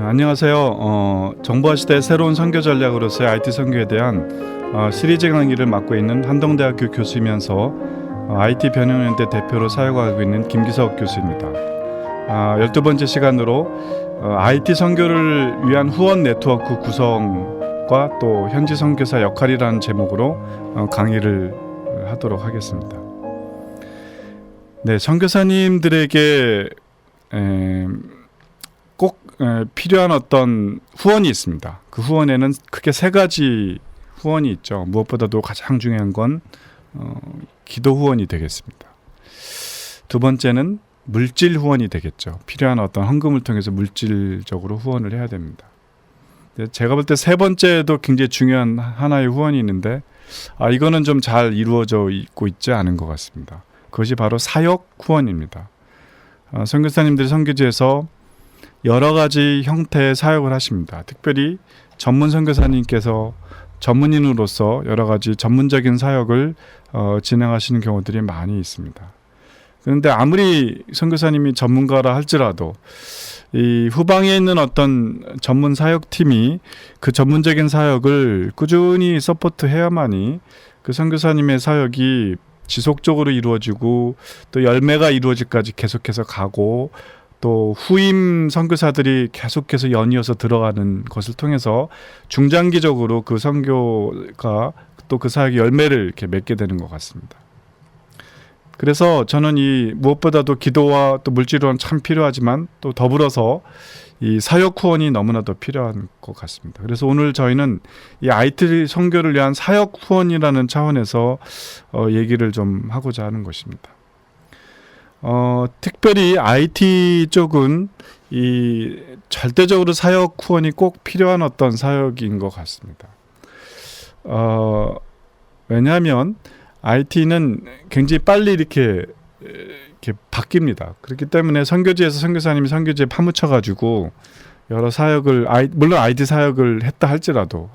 안녕하세요. 정보화 시대의 새로운 선교 전략으로서의 IT 선교에 대한 시리즈 강의를 맡고 있는 한동대학교 교수이면서 IT 변형연대 대표로 사역하고 있는 김기석 교수입니다. 12번째 시간으로 IT 선교를 위한 후원 네트워크 구성과 또 현지 선교사 역할이라는 제목으로 강의를 하도록 하겠습니다. 네, 선교사님들에게 꼭 필요한 어떤 후원이 있습니다. 그 후원에는 크게 세 가지 후원이 있죠. 무엇보다도 가장 중요한 건 기도 후원이 되겠습니다. 두 번째는 물질 후원이 되겠죠. 필요한 어떤 헌금을 통해서 물질적으로 후원을 해야 됩니다. 제가 볼 때 세 번째도 굉장히 중요한 하나의 후원이 있는데 이거는 좀 잘 이루어져 있고 있지 않은 것 같습니다. 그것이 바로 사역 후원입니다. 선교사님들이 선교지에서 여러 가지 형태의 사역을 하십니다. 특별히 전문 선교사님께서 전문인으로서 여러 가지 전문적인 사역을 진행하시는 경우들이 많이 있습니다. 그런데 아무리 선교사님이 전문가라 할지라도 이 후방에 있는 어떤 전문 사역팀이 그 전문적인 사역을 꾸준히 서포트해야만이 그 선교사님의 사역이 지속적으로 이루어지고 또 열매가 이루어지기까지 계속해서 가고 또 후임 선교사들이 계속해서 연이어서 들어가는 것을 통해서 중장기적으로 그 선교가 또 그 사역의 열매를 이렇게 맺게 되는 것 같습니다. 그래서 저는 이 무엇보다도 기도와 또 물질후원 참 필요하지만 또 더불어서 이 사역 후원이 너무나도 필요한 것 같습니다. 그래서 오늘 저희는 이 IT 선교를 위한 사역 후원이라는 차원에서 얘기를 좀 하고자 하는 것입니다. 특별히 IT 쪽은 이 절대적으로 사역 후원이 꼭 필요한 어떤 사역인 것 같습니다. 왜냐하면 IT는 굉장히 빨리 이렇게 바뀝니다. 그렇기 때문에 선교지에서 선교사님이 선교지에 파묻혀가지고 여러 사역을 물론 IT 사역을 했다 할지라도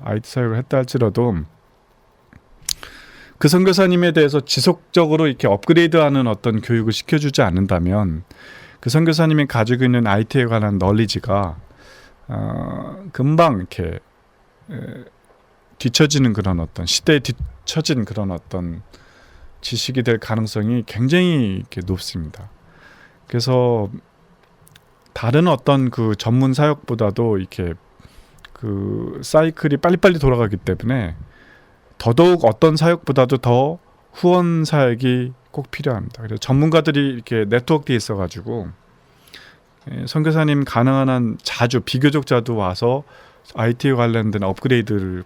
그 선교사님에 대해서 지속적으로 이렇게 업그레이드하는 어떤 교육을 시켜주지 않는다면 그 선교사님이 가지고 있는 IT에 관한 널리지가 금방 이렇게 뒤처지는 그런 어떤 시대에 뒤처진 그런 어떤 지식이 될 가능성이 굉장히 이렇게 높습니다. 그래서 다른 어떤 그 전문 사역보다도 이렇게 그 사이클이 빨리빨리 돌아가기 때문에 더더욱 어떤 사역보다도 더 후원 사역이 꼭 필요합니다. 그래서 전문가들이 이렇게 네트워크돼 있어가지고 선교사님 가능한 한 비교적 자주 와서 IT 관련된 업그레이드를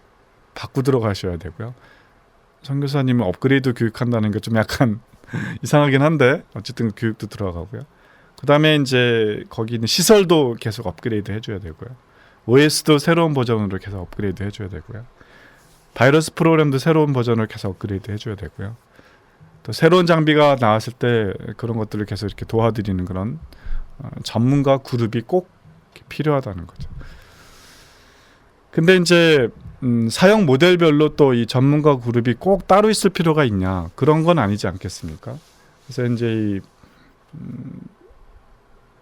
받고 들어가셔야 되고요. 선교사님은 업그레이드 교육한다는 게 좀 약간 이상하긴 한데 어쨌든 그 교육도 들어가고요. 그 다음에 이제 거기 있는 시설도 계속 업그레이드 해줘야 되고요. OS도 새로운 버전으로 계속 업그레이드 해줘야 되고요. 바이러스 프로그램도 새로운 버전을 계속 업그레이드 해줘야 되고요. 또 새로운 장비가 나왔을 때 그런 것들을 계속 이렇게 도와드리는 그런 전문가 그룹이 꼭 필요하다는 거죠. 근데 이제 사용 모델별로 또 이 전문가 그룹이 꼭 따로 있을 필요가 있냐, 그런 건 아니지 않겠습니까? 그래서 이제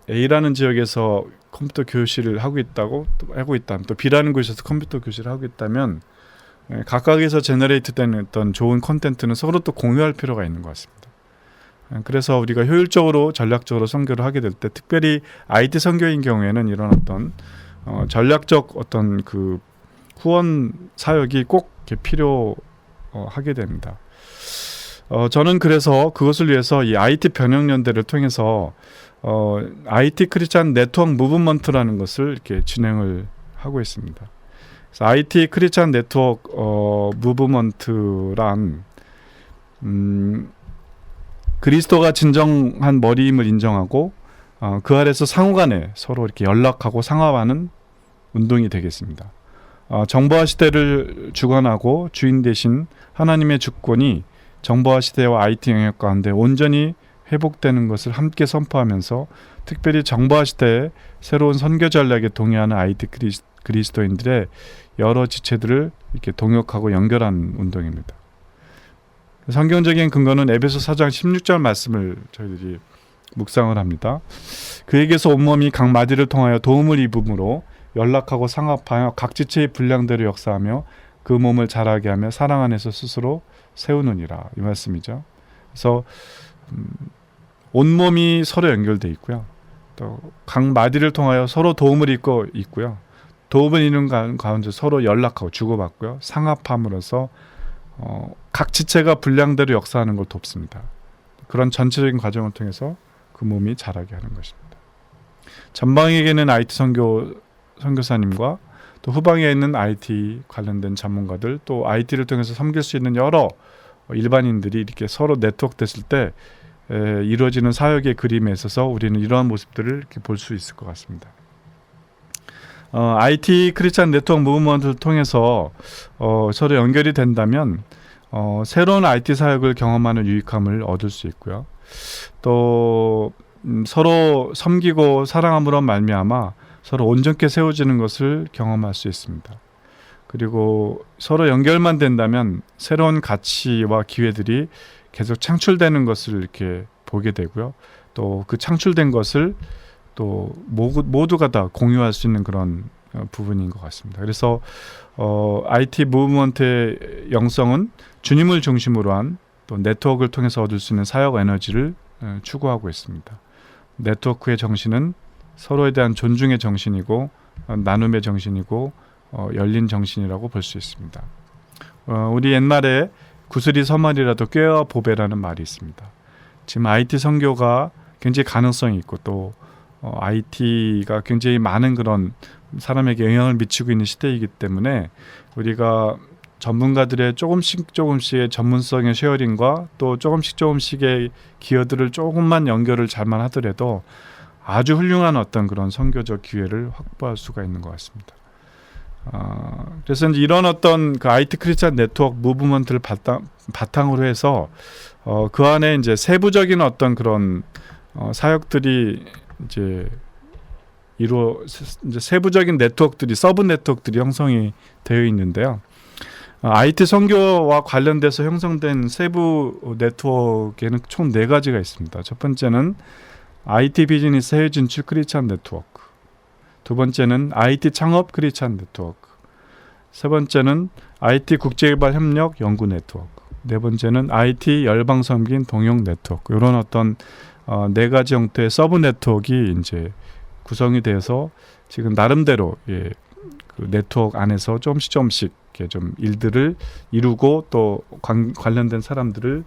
A라는 지역에서 컴퓨터 교실을 하고 있다면 또 B라는 곳에서 컴퓨터 교실을 하고 있다면 각각에서 제너레이트 되는 어떤 좋은 콘텐츠는 서로 또 공유할 필요가 있는 것 같습니다. 그래서 우리가 효율적으로 전략적으로 선교를 하게 될 때, 특별히 IT 선교인 경우에는 이런 어떤 전략적 어떤 그 후원 사역이 꼭 필요하게 됩니다. 저는 그래서 그것을 위해서 이 IT 변형연대를 통해서 IT 크리스찬 네트워크 무브먼트라는 것을 이렇게 진행을 하고 있습니다. 그래서 IT 크리스찬 네트워크 무브먼트란 그리스도가 진정한 머리임을 인정하고 그 아래서 상호간에 서로 이렇게 연락하고 상합하는 운동이 되겠습니다. 정보화 시대를 주관하고 주인 되신 하나님의 주권이 정보화 시대와 IT 영역 가운데 온전히 회복되는 것을 함께 선포하면서 특별히 정보화 시대의 새로운 선교 전략에 동의하는 IT 그리스도인들의 여러 지체들을 이렇게 동역하고 연결하는 운동입니다. 성경적인 근거는 에베소 4장 16절 말씀을 저희들이 묵상을 합니다. 그에게서 온몸이 각 마디를 통하여 도움을 입음으로 연락하고 상합하여 각 지체의 분량대로 역사하며 그 몸을 자라게 하며 사랑 안에서 스스로 세우느니라, 이 말씀이죠. 그래서 온몸이 서로 연결돼 있고요. 또 각 마디를 통하여 서로 도움을 입고 있고요. 도움을 입는 가운데 서로 연락하고 주고받고요. 상합함으로써 각 지체가 분량대로 역사하는 걸 돕습니다. 그런 전체적인 과정을 통해서 그 몸이 자라게 하는 것입니다. 전방에게는 IT 선교사님과 또 후방에 있는 IT 관련된 전문가들, 또 IT를 통해서 섬길 수 있는 여러 일반인들이 이렇게 서로 네트워크됐을 때 이루어지는 사역의 그림에 있어서 우리는 이러한 모습들을 이렇게 볼 수 있을 것 같습니다. IT 크리스찬 네트워크 무브먼트를 통해서 서로 연결이 된다면 새로운 IT 사역을 경험하는 유익함을 얻을 수 있고요. 또 서로 섬기고 사랑함으로 말미암아 서로 온전케 세워지는 것을 경험할 수 있습니다. 그리고 서로 연결만 된다면 새로운 가치와 기회들이 계속 창출되는 것을 이렇게 보게 되고요. 또 그 창출된 것을 또 모두가 다 공유할 수 있는 그런 부분인 것 같습니다. 그래서 IT 무브먼트의 영성은 주님을 중심으로 한 또 네트워크를 통해서 얻을 수 있는 사역 에너지를 추구하고 있습니다. 네트워크의 정신은 서로에 대한 존중의 정신이고 나눔의 정신이고 열린 정신이라고 볼 수 있습니다. 우리 옛말에 구슬이 서말이라도 꾀와 보배라는 말이 있습니다. 지금 IT 선교가 굉장히 가능성이 있고 또 IT가 굉장히 많은 그런 사람에게 영향을 미치고 있는 시대이기 때문에 우리가 전문가들의 조금씩의 전문성의 쉐어링과 또 조금씩의 기여들을 조금만 연결을 잘만 하더라도 아주 훌륭한 어떤 그런 선교적 기회를 확보할 수가 있는 것 같습니다. 그래서 이제 이런 어떤 그 IT 크리스찬 네트워크 무브먼트를 바탕으로 해서 그 안에 이제 세부적인 어떤 그런 사역들이 이제 이제 세부적인 네트워크들이 서브 네트워크들이 형성이 되어 있는데요. IT 선교와 관련돼서 형성된 세부 네트워크에는 총 4가지가 있습니다. 첫 번째는 IT 비즈니스 해외 진출 크리스찬 네트워크, 두 번째는 IT 창업 크리스찬 네트워크, 세 번째는 IT 국제개발 협력 연구 네트워크, 네 번째는 IT 열방 섬긴 동역 네트워크. 이런 어떤 4가지 형태의 서브 네트워크가 이제 구성이 돼서 지금 나름대로 그 네트워크 안에서 조금씩 이렇게 좀 일들을 이루고 또 관련된 사람들을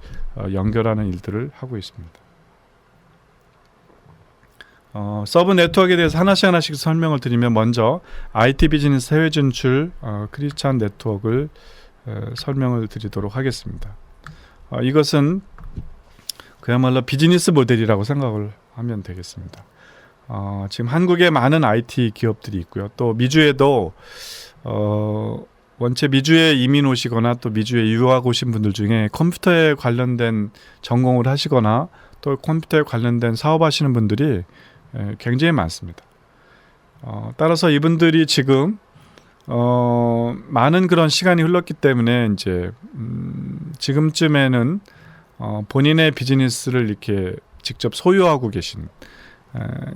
연결하는 일들을 하고 있습니다. 서브 네트워크에 대해서 하나씩 설명을 드리면 먼저 IT 비즈니스 해외 진출 크리스찬 네트워크를 설명을 드리도록 하겠습니다. 이것은 그야말로 비즈니스 모델이라고 생각을 하면 되겠습니다. 지금 한국에 많은 IT 기업들이 있고요. 또 미주에도 원체 미주에 이민 오시거나 또 미주에 유학 오신 분들 중에 컴퓨터에 관련된 전공을 하시거나 또 컴퓨터에 관련된 사업하시는 분들이 굉장히 많습니다. 따라서 이분들이 지금 많은 그런 시간이 흘렀기 때문에 이제 지금쯤에는 본인의 비즈니스를 이렇게 직접 소유하고 계신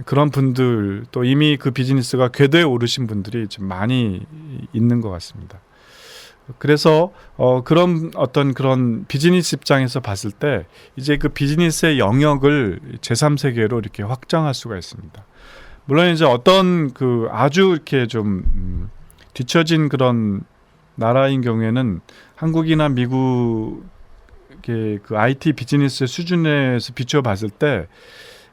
그런 분들, 또 이미 그 비즈니스가 궤도에 오르신 분들이 좀 많이 있는 것 같습니다. 그래서 그런 어떤 그런 비즈니스 입장에서 봤을 때 이제 그 비즈니스의 영역을 제3세계로 이렇게 확장할 수가 있습니다. 물론 이제 어떤 그 아주 이렇게 좀 뒤처진 그런 나라인 경우에는 한국이나 미국의 그 IT 비즈니스의 수준에서 비춰봤을 때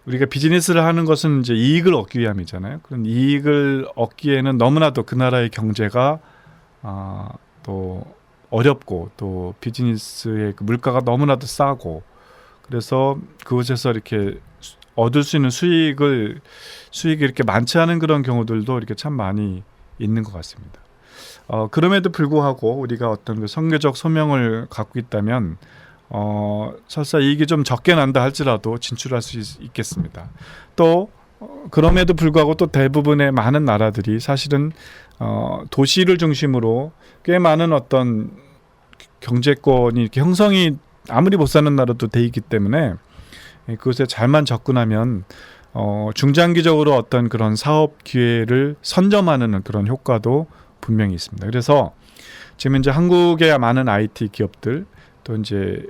우리가 비즈니스를 하는 것은 이제 이익을 얻기 위함이잖아요. 그런 이익을 얻기에는 너무나도 그 나라의 경제가 또 어렵고 또 비즈니스의 그 물가가 너무나도 싸고 그래서 그곳에서 이렇게 얻을 수 있는 수익이 이렇게 많지 않은 그런 경우들도 이렇게 참 많이 있는 것 같습니다. 그럼에도 불구하고 우리가 어떤 그 선교적 소명을 갖고 있다면 설사 이익이 좀 적게 난다 할지라도 진출할 수 있겠습니다. 또 그럼에도 불구하고 또 대부분의 많은 나라들이 사실은 도시를 중심으로 꽤 많은 어떤 경제권이 이렇게 형성이 아무리 못 사는 나라도 돼 있기 때문에 그것에 잘만 접근하면 중장기적으로 어떤 그런 사업 기회를 선점하는 그런 효과도 분명히 있습니다. 그래서 지금 이제 한국의 많은 IT 기업들 또 이제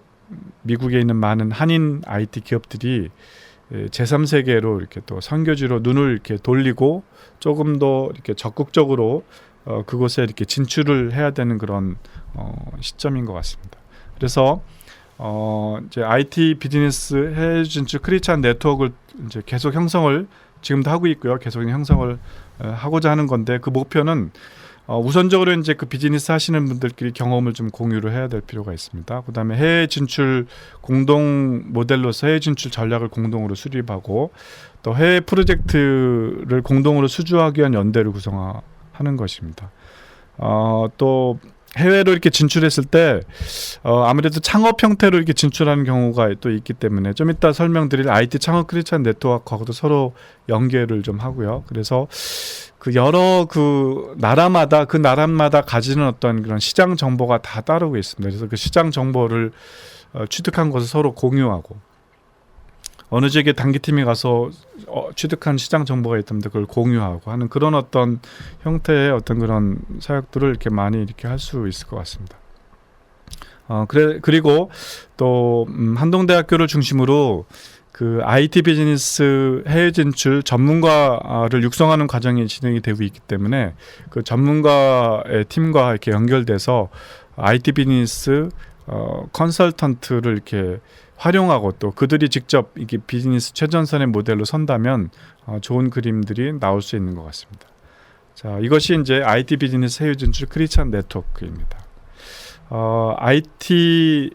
미국에 있는 많은 한인 IT 기업들이 제3세계로 이렇게 또 선교지로 눈을 이렇게 돌리고 조금 더 이렇게 적극적으로 그곳에 이렇게 진출을 해야 되는 그런 시점인 것 같습니다. 그래서 이제 IT 비즈니스 해외 진출 크리스찬 네트워크를 이제 계속 형성을 지금도 하고 있고요. 계속 형성을 하고자 하는 건데 그 목표는 우선적으로 이제 그 비즈니스 하시는 분들끼리 경험을 좀 공유를 해야 될 필요가 있습니다. 그다음에 해외 진출 공동 모델로서 해외 진출 전략을 공동으로 수립하고 또 해외 프로젝트를 공동으로 수주하기 위한 연대를 구성하는 것입니다. 또 해외로 이렇게 진출했을 때 아무래도 창업 형태로 이렇게 진출하는 경우가 또 있기 때문에 좀 이따 설명드릴 IT 창업 크리스찬 네트워크하고도 서로 연계를 좀 하고요. 그래서 그 여러 그 나라마다 가지는 어떤 그런 시장 정보가 다 따르고 있습니다. 그래서 그 시장 정보를 취득한 것을 서로 공유하고 어느 지역에 단기팀이 가서 취득한 시장 정보가 있다면 그걸 공유하고 하는 그런 어떤 형태의 어떤 그런 사역들을 이렇게 많이 이렇게 할 수 있을 것 같습니다. 그리고 또 한동대학교를 중심으로 그 IT 비즈니스 해외 진출 전문가를 육성하는 과정이 진행이 되고 있기 때문에 그 전문가의 팀과 이렇게 연결돼서 IT 비즈니스 컨설턴트를 이렇게 활용하고 또 그들이 직접 이게 비즈니스 최전선의 모델로 선다면 좋은 그림들이 나올 수 있는 것 같습니다. 자, 이것이 이제 IT 비즈니스 해외 진출 크리스찬 네트워크입니다. IT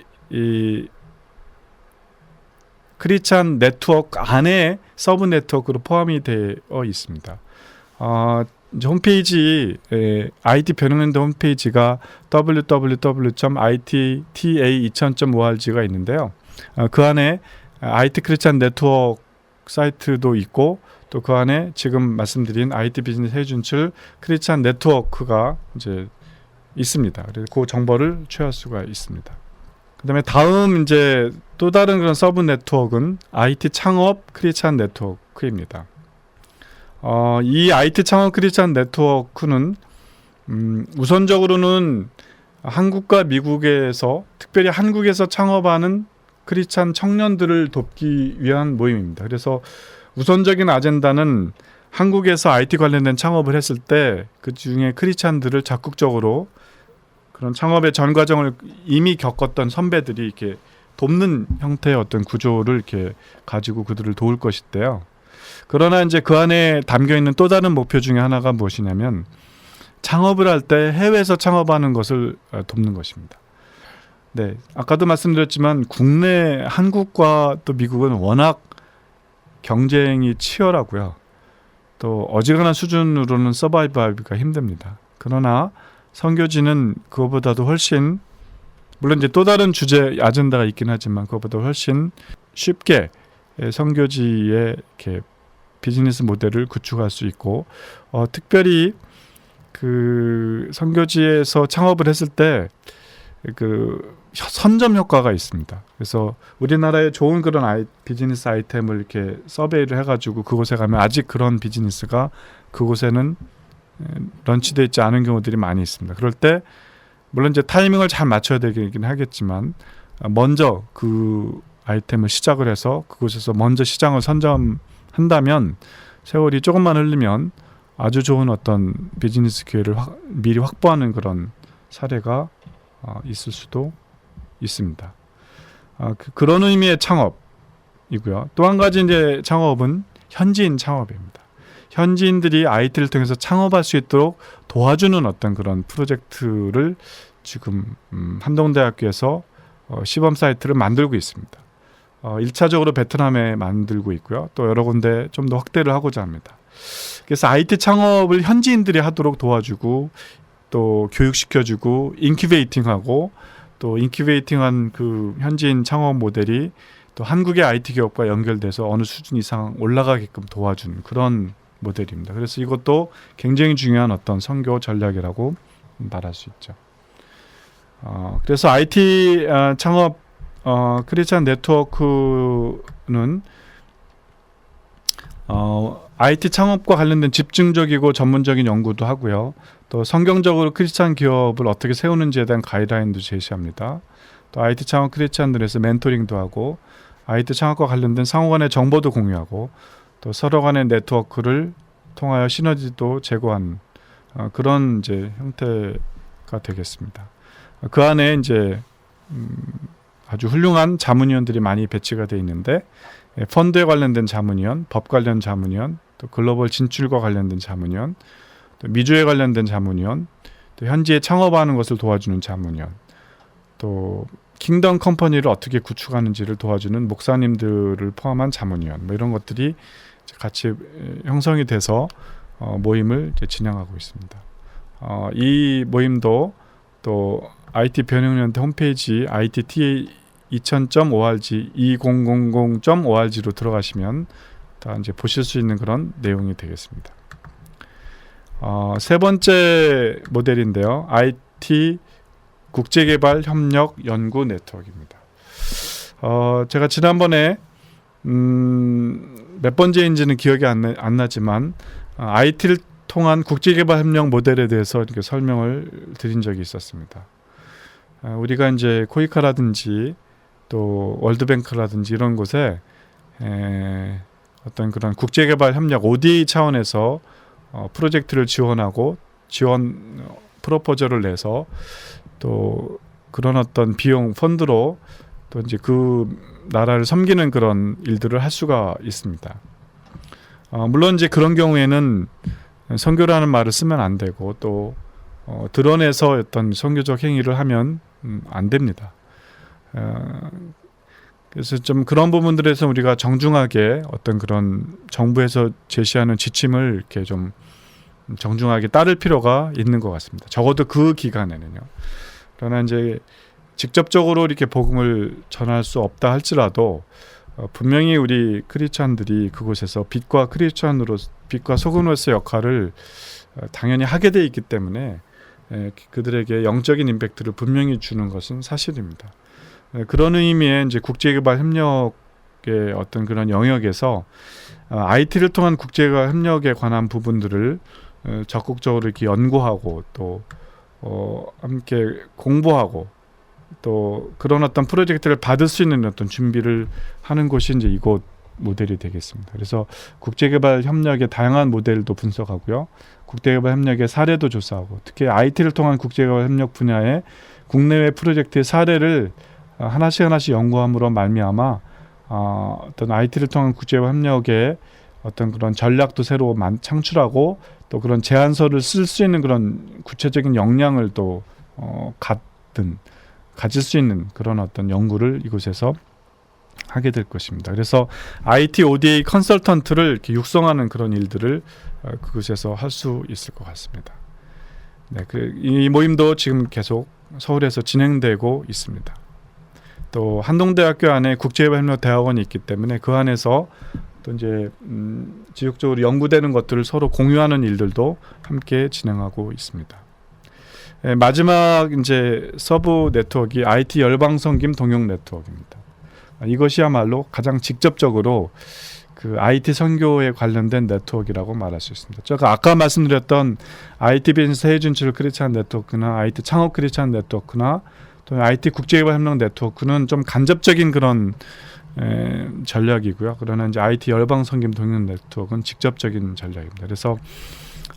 크리스찬 네트워크 안에 서브 네트워크로 포함이 되어 있습니다. 이제 홈페이지 IT 변형연대 홈페이지가 www.itta2000.org가 있는데요. 그 안에 IT 크리스찬 네트워크 사이트도 있고 또 그 안에 지금 말씀드린 IT 비즈니스 해외 진출 크리스찬 네트워크가 이제 있습니다. 그래서 그 정보를 취할 수가 있습니다. 그다음에 다음 이제 또 다른 그런 서브 네트워크는 IT 창업 크리스찬 네트워크입니다. 이 IT 창업 크리스찬 네트워크는 우선적으로는 한국과 미국에서 특별히 한국에서 창업하는 크리스찬 청년들을 돕기 위한 모임입니다. 그래서 우선적인 아젠다는 한국에서 IT 관련된 창업을 했을 때 그 중에 크리스찬들을 적극적으로 그런 창업의 전 과정을 이미 겪었던 선배들이 이렇게 돕는 형태의 어떤 구조를 이렇게 가지고 그들을 도울 것인데요. 그러나 이제 그 안에 담겨 있는 또 다른 목표 중에 하나가 무엇이냐면 창업을 할 때 해외에서 창업하는 것을 돕는 것입니다. 네, 아까도 말씀드렸지만 국내 한국과 또 미국은 워낙 경쟁이 치열하고요. 또 어지간한 수준으로는 서바이벌하기가 힘듭니다. 그러나 선교지는 그거보다도 훨씬 물론 이제 또 다른 주제 아젠다가 있긴 하지만 그것보다 훨씬 쉽게 선교지의 이렇게 비즈니스 모델을 구축할 수 있고 특별히 그 선교지에서 창업을 했을 때 그 선점 효과가 있습니다. 그래서 우리나라에 좋은 그런 비즈니스 아이템을 이렇게 서베이를 해가지고 그곳에 가면 아직 그런 비즈니스가 그곳에는 런치되어 있지 않은 경우들이 많이 있습니다. 그럴 때 물론 이제 타이밍을 잘 맞춰야 되긴 하겠지만 먼저 그 아이템을 시작을 해서 그곳에서 먼저 시장을 선점한다면 세월이 조금만 흘리면 아주 좋은 어떤 비즈니스 기회를 미리 확보하는 그런 사례가 있을 수도 있습니다. 그런 의미의 창업이고요. 또 한 가지 이제 창업은 현지인 창업입니다. 현지인들이 IT를 통해서 창업할 수 있도록 도와주는 어떤 그런 프로젝트를 지금 한동대학교에서 시범 사이트를 만들고 있습니다. 1차적으로 베트남에 만들고 있고요. 또 여러 군데 좀 더 확대를 하고자 합니다. 그래서 IT 창업을 현지인들이 하도록 도와주고 또 교육시켜주고 인큐베이팅하고 또 인큐베이팅한 그 현지인 창업 모델이 또 한국의 IT 기업과 연결돼서 어느 수준 이상 올라가게끔 도와주는 그런 모델입니다. 그래서 이것도 굉장히 중요한 어떤 선교 전략이라고 말할 수 있죠. 그래서 IT 창업 크리스찬 네트워크는 IT 창업과 관련된 집중적이고 전문적인 연구도 하고요. 또 성경적으로 크리스찬 기업을 어떻게 세우는지에 대한 가이드라인도 제시합니다. 또 IT 창업 크리스찬들에서 멘토링도 하고 IT 창업과 관련된 상호 간의 정보도 공유하고 또 서로 간의 네트워크를 통하여 시너지도 제고한 그런 이제 형태가 되겠습니다. 그 안에 이제 아주 훌륭한 자문위원들이 많이 배치가 되어 있는데 펀드에 관련된 자문위원, 법 관련 자문위원, 또 글로벌 진출과 관련된 자문위원, 또 미주에 관련된 자문위원, 또 현지에 창업하는 것을 도와주는 자문위원, 또 킹덤 컴퍼니를 어떻게 구축하는지를 도와주는 목사님들을 포함한 자문위원, 뭐 이런 것들이 같이 형성이 돼서 모임을 이제 진행하고 있습니다. 이 모임도 또 IT 변형연대 홈페이지 ITTA 2000.org 2000.org로 들어가시면 다 이제 보실 수 있는 그런 내용이 되겠습니다. 세 번째 모델인데요. IT 국제개발 협력 연구 네트워크입니다. 제가 지난번에 몇 번째인지는 기억이 안 나지만 IT를 통한 국제개발 협력 모델에 대해서 이렇게 설명을 드린 적이 있었습니다. 우리가 이제 코이카라든지 또 월드뱅크라든지 이런 곳에 어떤 그런 국제개발 협력 ODA 차원에서 프로젝트를 지원하고 지원 프로포저를 내서 또 그런 어떤 비용 펀드로 또 이제 그 나라를 섬기는 그런 일들을 할 수가 있습니다. 물론 이제 그런 경우에는 선교라는 말을 쓰면 안 되고 또 드러내서 어떤 선교적 행위를 하면 안 됩니다. 그래서 좀 그런 부분들에서 우리가 정중하게 어떤 그런 정부에서 제시하는 지침을 이렇게 좀 정중하게 따를 필요가 있는 것 같습니다. 적어도 그 기간에는요. 그러나 이제 직접적으로 이렇게 복음을 전할 수 없다 할지라도 분명히 우리 크리스찬들이 그곳에서 빛과 소금으로서의 역할을 당연히 하게 돼 있기 때문에 그들에게 영적인 임팩트를 분명히 주는 것은 사실입니다. 그런 의미의 이제 국제개발 협력의 어떤 그런 영역에서 IT를 통한 국제개발 협력에 관한 부분들을 적극적으로 이렇게 연구하고 또 함께 공부하고 또 그런 어떤 프로젝트를 받을 수 있는 어떤 준비를 하는 곳이 이제 이곳 모델이 되겠습니다. 그래서 국제개발 협력의 다양한 모델도 분석하고요. 국제개발 협력의 사례도 조사하고 특히 IT를 통한 국제개발 협력 분야의 국내외 프로젝트의 사례를 하나씩 연구함으로 말미암아 어떤 IT를 통한 국제개발 협력의 어떤 그런 전략도 새로 창출하고 또 그런 제안서를 쓸 수 있는 그런 구체적인 역량을 또 가질 수 있는 그런 어떤 연구를 이곳에서 하게 될 것입니다. 그래서 IT ODA 컨설턴트를 이렇게 육성하는 그런 일들을 그곳에서 할 수 있을 것 같습니다. 네, 이 모임도 지금 계속 서울에서 진행되고 있습니다. 또 한동대학교 안에 국제협력대학원이 있기 때문에 그 안에서 또 이제 지속적으로 연구되는 것들을 서로 공유하는 일들도 함께 진행하고 있습니다. 마지막 이제 서브 네트워크가 IT 열방섬김 동역 네트워크입니다. 이것이야말로 가장 직접적으로 그 IT 선교에 관련된 네트워크라고 말할 수 있습니다. 제가 아까 말씀드렸던 IT 비즈니스 해외 진출 크리스찬 네트워크나 IT 창업 크리스찬 네트워크나 또 IT 국제개발 협력 네트워크는 좀 간접적인 그런 전략이고요. 그러나 이제 IT 열방섬김 동역 네트워크는 직접적인 전략입니다. 그래서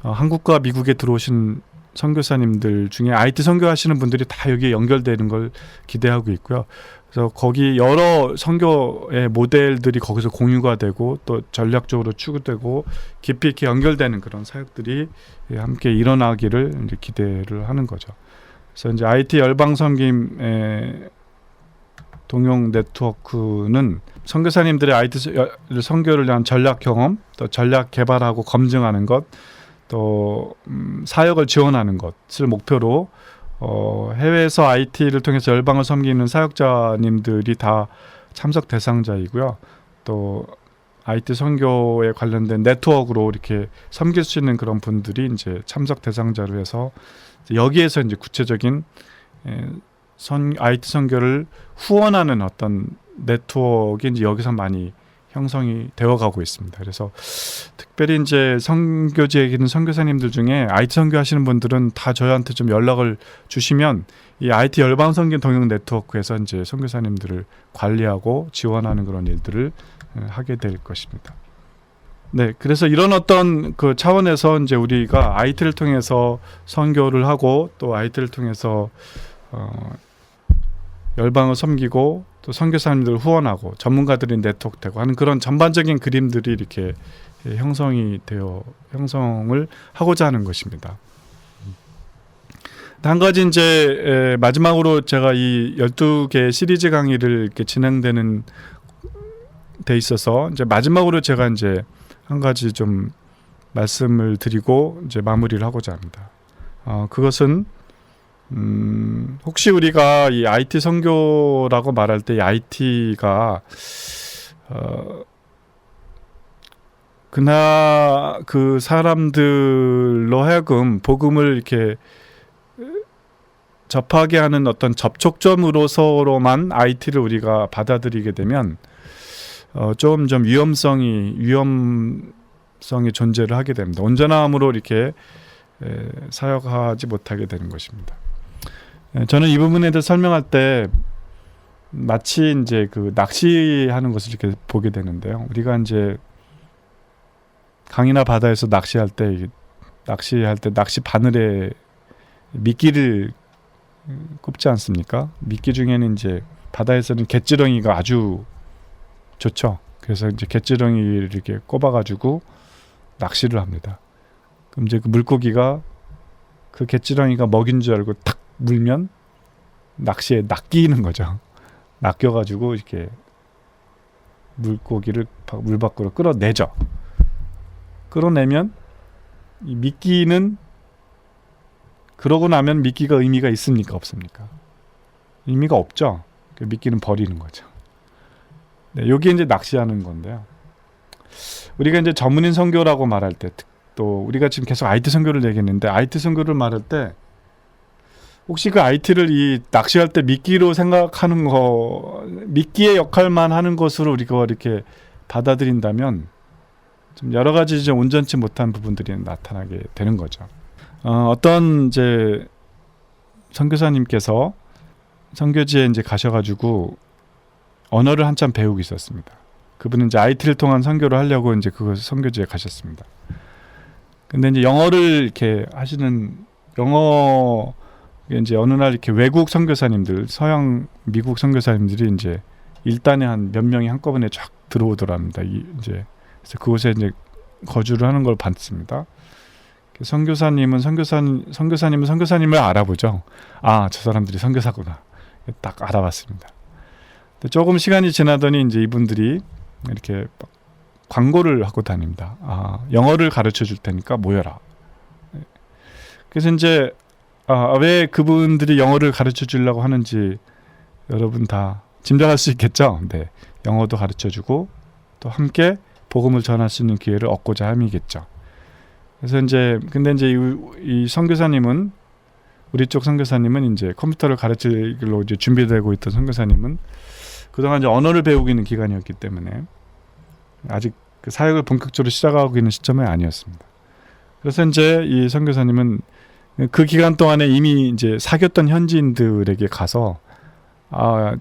한국과 미국에 들어오신 선교사님들 중에 IT 선교하시는 분들이 다 여기에 연결되는 걸 기대하고 있고요. 그래서 거기 여러 선교의 모델들이 거기서 공유가 되고 또 전략적으로 추구되고 깊이 있게 연결되는 그런 사역들이 함께 일어나기를 이제 기대를 하는 거죠. 그래서 이제 IT 열방섬김의 동용 네트워크는 선교사님들의 IT 선교를 위한 전략 경험, 또 전략 개발하고 검증하는 것, 또 사역을 지원하는 것을 목표로 해외에서 IT를 통해서 열방을 섬기는 사역자님들이 다 참석 대상자이고요. 또 IT 선교에 관련된 네트워크로 이렇게 섬길 수 있는 그런 분들이 이제 참석 대상자로 해서 여기에서 이제 구체적인 IT 선교를 후원하는 어떤 네트워크가 이제 여기서 많이 형성이 되어가고 있습니다. 그래서 특별히 이제 선교지에 계신 선교사님들 중에 IT 선교하시는 분들은 다 저희한테 좀 연락을 주시면 이 IT 열방 선교 동역 네트워크에서 이제 선교사님들을 관리하고 지원하는 그런 일들을 하게 될 것입니다. 네, 그래서 이런 어떤 그 차원에서 이제 우리가 IT를 통해서 선교를 하고 또 IT를 통해서 열방을 섬기고 또 선교사님들을 후원하고 전문가들이 네트워크되고 하는 그런 전반적인 그림들이 이렇게 형성을 하고자 하는 것입니다. 한 가지 이제 마지막으로 제가 이 12개 시리즈 강의를 이렇게 진행되는 데 있어서 이제 마지막으로 제가 이제 한 가지 좀 말씀을 드리고 이제 마무리를 하고자 합니다. 그것은 혹시 우리가 이 IT 선교라고 말할 때 이 IT가 그 사람들로 하여금 복음을 이렇게 접하게 하는 어떤 접촉점으로서로만 IT를 우리가 받아들이게 되면 좀 위험성이 존재를 하게 됩니다. 온전함으로 이렇게 사역하지 못하게 되는 것입니다. 저는 이 부분에 대해서 설명할 때 마치 이제 그 낚시하는 것을 이렇게 보게 되는데요. 우리가 이제 강이나 바다에서 낚시할 때 낚시 바늘에 미끼를 꼽지 않습니까? 미끼 중에는 이제 바다에서는 갯지렁이가 아주 좋죠. 그래서 이제 갯지렁이를 이렇게 꼽아가지고 낚시를 합니다. 그럼 이제 그 물고기가 그 갯지렁이가 먹인 줄 알고 탁 물면 낚시에 낚이는 거죠. 낚여가지고 이렇게 물고기를 물 밖으로 끌어내죠. 끌어내면 이 미끼는 그러고 나면 미끼가 의미가 있습니까? 없습니까? 의미가 없죠. 그 미끼는 버리는 거죠. 네, 여기 이제 낚시하는 건데요. 우리가 이제 전문인 선교라고 말할 때, 또 우리가 지금 계속 IT 선교를 얘기했는데 IT 선교를 말할 때 혹시 그 IT를 이 낚시할 때 미끼로 생각하는 거, 미끼의 역할만 하는 것으로 우리가 이렇게 받아들인다면 좀 여러 가지 좀 온전치 못한 부분들이 나타나게 되는 거죠. 어떤 이제 선교사님께서 선교지에 이제 가셔가지고 언어를 한참 배우고 있었습니다. 그분은 이제 IT를 통한 선교를 하려고 이제 그 선교지에 가셨습니다. 근데 이제 영어를 이렇게 하시는 이제 어느 날 이렇게 외국 선교사님들, 서양 미국 선교사님들이 이제 일단에 한 몇 명이 한꺼번에 쫙 들어오더랍니다. 이제 그래서 그곳에 이제 거주를 하는 걸 봤습니다. 선교사님은 선교사님을 알아보죠. 아, 저 사람들이 선교사구나. 딱 알아봤습니다. 근데 조금 시간이 지나더니 이제 이분들이 이렇게 광고를 하고 다닙니다. 영어를 가르쳐 줄 테니까 모여라. 그래서 이제 왜 그분들이 영어를 가르쳐 주려고 하는지 여러분 다 짐작할 수 있겠죠? 네. 영어도 가르쳐 주고 또 함께 복음을 전할 수 있는 기회를 얻고자 함이겠죠. 그래서 근데 이제 이 선교사님은, 우리 쪽 선교사님은 이제 컴퓨터를 가르치기로 이제 준비되고 있던 선교사님은 그동안 이제 언어를 배우고 있는 기간이었기 때문에 아직 그 사역을 본격적으로 시작하고 있는 시점이 아니었습니다. 그래서 이제 이 선교사님은 그 기간 동안에 이미 이제 사귀었던 현지인들에게 가서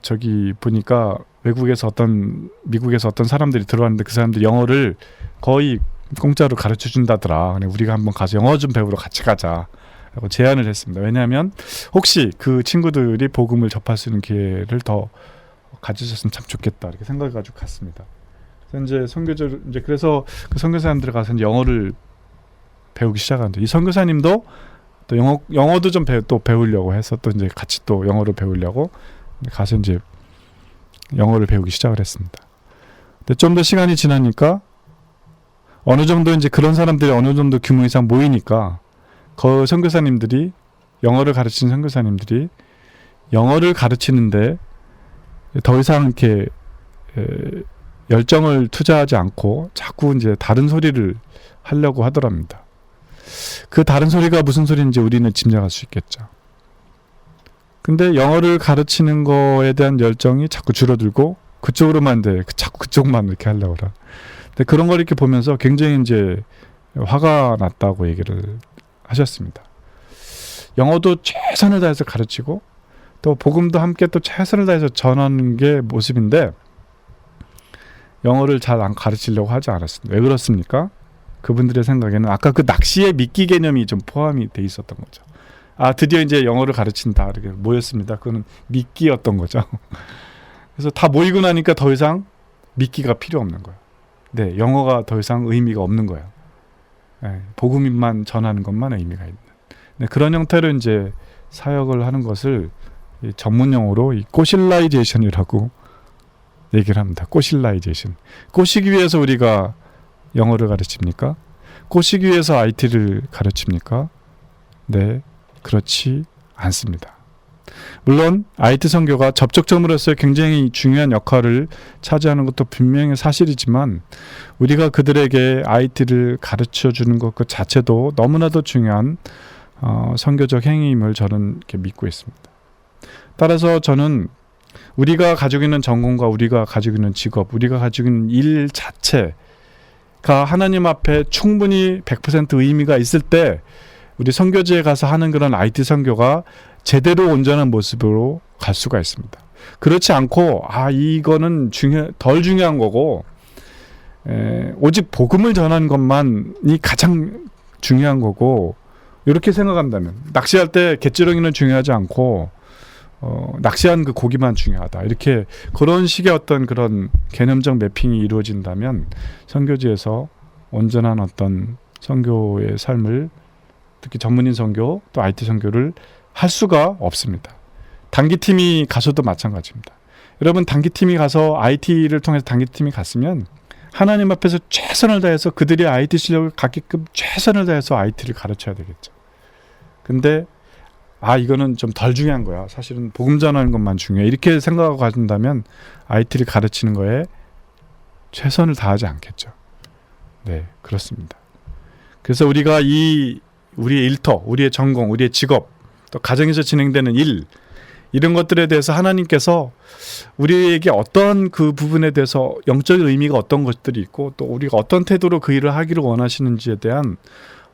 저기 보니까 미국에서 어떤 사람들이 들어왔는데 그 사람들 영어를 거의 공짜로 가르쳐 준다더라. 우리가 한번 가서 영어 좀 배우러 같이 가자 라고 제안을 했습니다. 왜냐하면 혹시 그 친구들이 복음을 접할 수 있는 기회를 더 가지셨으면 참 좋겠다 이렇게 생각해가지고 갔습니다. 그래서 그래서 그 선교사님들 가서 이제 영어를 배우기 시작하는데 이 선교사님도 또 영어도 좀 배우려고 해서 또 이제 같이 또 영어를 배우려고 가서 이제 영어를 배우기 시작을 했습니다. 근데 좀 더 시간이 지나니까 어느 정도 이제 그런 사람들이 어느 정도 규모 이상 모이니까 그 선교사님들이 영어를 가르치는 선교사님들이 영어를 가르치는데 더 이상 이렇게 열정을 투자하지 않고 자꾸 이제 다른 소리를 하려고 하더랍니다. 그 다른 소리가 무슨 소리인지 우리는 짐작할 수 있겠죠. 근데 영어를 가르치는 거에 대한 열정이 자꾸 줄어들고 그쪽으로만 이제 자꾸 그쪽만 이렇게 하려고 그래. 근데 그런 걸 이렇게 보면서 굉장히 이제 화가 났다고 얘기를 하셨습니다. 영어도 최선을 다해서 가르치고 또 복음도 함께 또 최선을 다해서 전하는 게 모습인데 영어를 잘 안 가르치려고 하지 않았습니다. 왜 그렇습니까? 그분들의 생각에는 아까 그 낚시의 미끼 개념이 좀 포함이 돼 있었던 거죠. 아, 드디어 이제 영어를 가르친다 이렇게 모였습니다. 그거는 미끼였던 거죠. 그래서 다 모이고 나니까 더 이상 미끼가 필요 없는 거예요. 네, 영어가 더 이상 의미가 없는 거예요. 네, 복음만 전하는 것만 의미가 있는. 네, 그런 형태로 이제 사역을 하는 것을 이 전문 용어로 이 꼬실라이제이션이라고 얘기를 합니다. 꼬실라이제이션. 꼬시기 위해서 우리가 영어를 가르칩니까? 꼬시기 위해서 IT를 가르칩니까? 네, 그렇지 않습니다. 물론 IT 선교가 접촉점으로서 굉장히 중요한 역할을 차지하는 것도 분명히 사실이지만 우리가 그들에게 IT를 가르쳐주는 것 그 자체도 너무나도 중요한 선교적 행위임을 저는 이렇게 믿고 있습니다. 따라서 저는 우리가 가지고 있는 전공과 우리가 가지고 있는 직업, 우리가 가지고 있는 일 자체가 하나님 앞에 충분히 100% 의미가 있을 때 우리 선교지에 가서 하는 그런 IT 선교가 제대로 온전한 모습으로 갈 수가 있습니다. 그렇지 않고 이거는 덜 중요한 거고 오직 복음을 전하는 것만이 가장 중요한 거고 이렇게 생각한다면 낚시할 때 갯지렁이는 중요하지 않고 낚시한 그 고기만 중요하다. 이렇게 그런 식의 어떤 그런 개념적 매핑이 이루어진다면 선교지에서 온전한 어떤 선교의 삶을 특히 전문인 선교 또 IT 선교를 할 수가 없습니다. 단기팀이 가서도 마찬가지입니다. 여러분 단기팀이 가서 IT를 통해서 단기팀이 갔으면 하나님 앞에서 최선을 다해서 그들이 IT 실력을 갖게끔 최선을 다해서 IT를 가르쳐야 되겠죠. 근데 이거는 좀 덜 중요한 거야. 사실은 복음 전하는 것만 중요해. 이렇게 생각하고 가진다면 IT를 가르치는 거에 최선을 다하지 않겠죠. 네, 그렇습니다. 그래서 우리가 우리의 일터, 우리의 전공, 우리의 직업, 또 가정에서 진행되는 일 이런 것들에 대해서 하나님께서 우리에게 어떤 그 부분에 대해서 영적인 의미가 어떤 것들이 있고 또 우리가 어떤 태도로 그 일을 하기를 원하시는지에 대한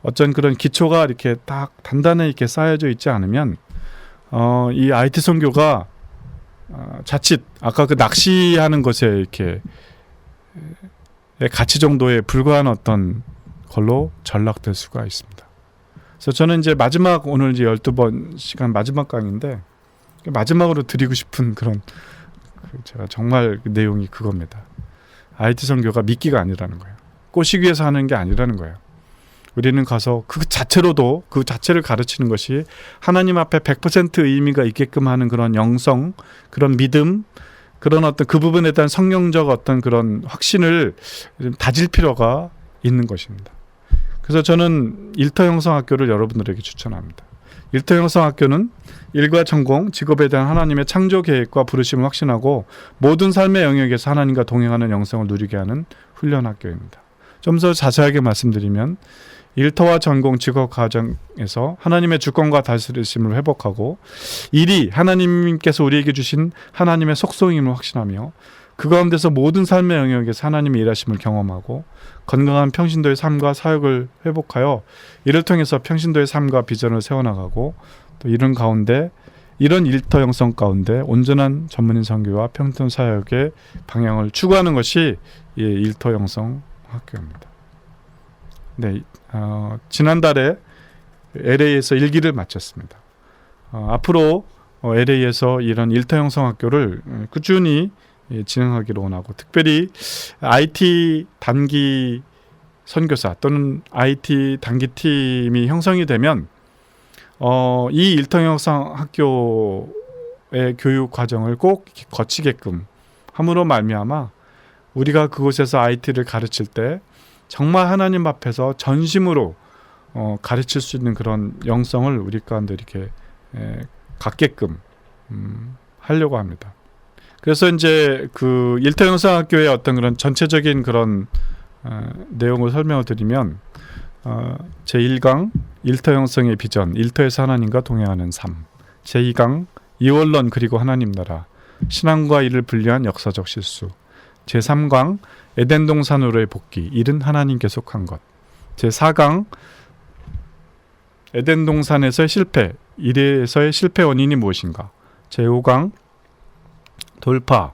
어떤 그런 기초가 이렇게 딱 단단히 이렇게 쌓여져 있지 않으면 이 IT 선교가 자칫 아까 그 낚시하는 것에 이렇게 가치 정도에 불과한 어떤 걸로 전락될 수가 있습니다. 그래서 저는 이제 오늘 이제 12번 시간 마지막 강의인데 마지막으로 드리고 싶은 그런 제가 정말 그 내용이 그겁니다. IT 선교가 미끼가 아니라는 거예요. 꼬시기 위해서 하는 게 아니라는 거예요. 우리는 가서 그 자체로도 그 자체를 가르치는 것이 하나님 앞에 100% 의미가 있게끔 하는 그런 영성, 그런 믿음, 그런 어떤 그 부분에 대한 성령적 어떤 그런 확신을 좀 다질 필요가 있는 것입니다. 그래서 저는 일터 형성학교를 여러분들에게 추천합니다. 일터 형성학교는 일과 전공, 직업에 대한 하나님의 창조 계획과 부르심을 확신하고 모든 삶의 영역에서 하나님과 동행하는 영성을 누리게 하는 훈련 학교입니다. 좀 더 자세하게 말씀드리면 일터와 전공, 직업 과정에서 하나님의 주권과 다스리심을 회복하고 일이 하나님께서 우리에게 주신 하나님의 속성임을 확신하며 그 가운데서 모든 삶의 영역에서 하나님의 일하심을 경험하고 건강한 평신도의 삶과 사역을 회복하여 이를 통해서 평신도의 삶과 비전을 세워나가고 또 이런 가운데 이런 일터 형성 가운데 온전한 전문인 선교와 평등 사역의 방향을 추구하는 것이 이 일터 형성 학교입니다. 네, 지난달에 LA에서 1기를 마쳤습니다. 앞으로 LA에서 이런 일터 형성 학교를 꾸준히 진행하기로 원하고 특별히 IT 단기 선교사 또는 IT 단기팀이 형성이 되면 이 일터 형성 학교의 교육 과정을 꼭 거치게끔 함으로 말미암아 우리가 그곳에서 IT를 가르칠 때 정말 하나님 앞에서 전심으로 가르칠 수 있는 그런 영성을 우리 가운데 이렇게 갖게끔 하려고 합니다. 그래서 이제 그 일터 형성 학교의 어떤 그런 전체적인 그런 내용을 설명을 드리면 제1강 일터 형성의 비전, 일터에서 하나님과 동행하는 삶, 제2강 이원론 그리고 하나님 나라, 신앙과 일을 분리한 역사적 실수. 제3강 에덴 동산으로의 복귀. 일은 하나님께 속한 것. 제4강 에덴 동산에서의 실패. 일에서의 실패 원인이 무엇인가. 제5강 돌파.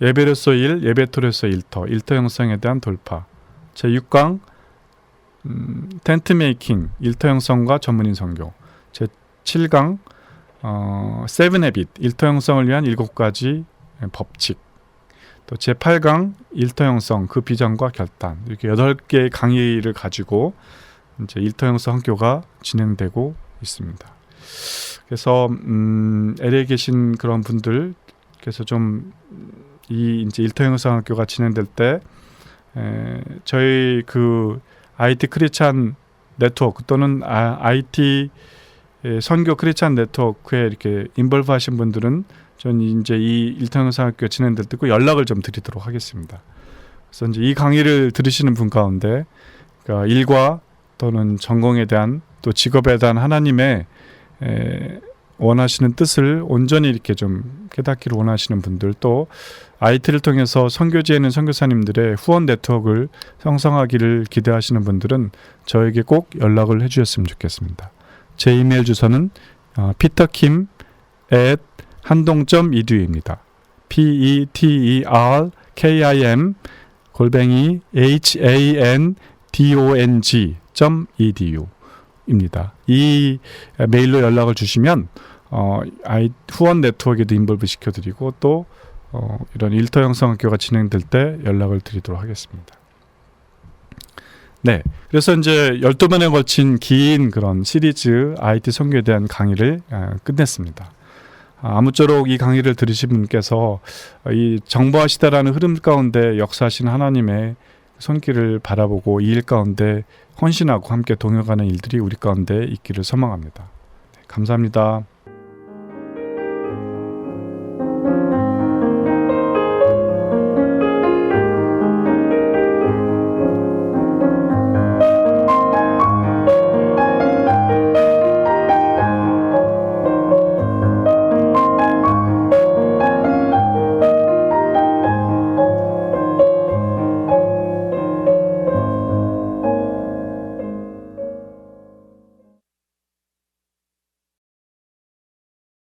예배로서 일, 예배토로서 일터. 일터 형성에 대한 돌파. 제6강 텐트 메이킹. 일터 형성과 전문인 선교. 제7강 세븐 헤빗. 일터 형성을 위한 7가지 법칙. 또 제8강 일터 형성 그 비전과 결단. 이렇게 8개의 강의를 가지고 이제 일터 형성 학교가 진행되고 있습니다. 그래서 LA에 계신 그런 분들께서 좀 이 이제 일터 형성 학교가 진행될 때 저희 그 IT 크리스찬 네트워크 또는 IT 선교 크리스찬 네트워크에 이렇게 인볼브 하신 분들은 전 이제 이 일터 형성 학교 진행될 때 꼭 연락을 좀 드리도록 하겠습니다. 그래서 이제 이 강의를 들으시는 분 가운데 그러니까 일과 또는 전공에 대한 또 직업에 대한 하나님의 원하시는 뜻을 온전히 이렇게 좀 깨닫기를 원하시는 분들, 또 IT를 통해서 선교지에 있는 선교사님들의 후원 네트워크를 형성하기를 기대하시는 분들은 저에게 꼭 연락을 해주셨으면 좋겠습니다. 제 이메일 주소는 peterkim@handong.edu입니다. peterkim@handong.edu 이 메일로 연락을 주시면 후원 네트워크에도 인볼브 시켜드리고 또 이런 일터 형성 학교가 진행될 때 연락을 드리도록 하겠습니다. 네, 그래서 이제 12번에 걸친 긴 그런 시리즈 IT 선교에 대한 강의를 끝냈습니다. 아무쪼록 이 강의를 들으신 분께서 이 정보화 시대라는 흐름 가운데 역사하신 하나님의 손길을 바라보고 이 일 가운데 헌신하고 함께 동역하는 일들이 우리 가운데 있기를 소망합니다. 네, 감사합니다.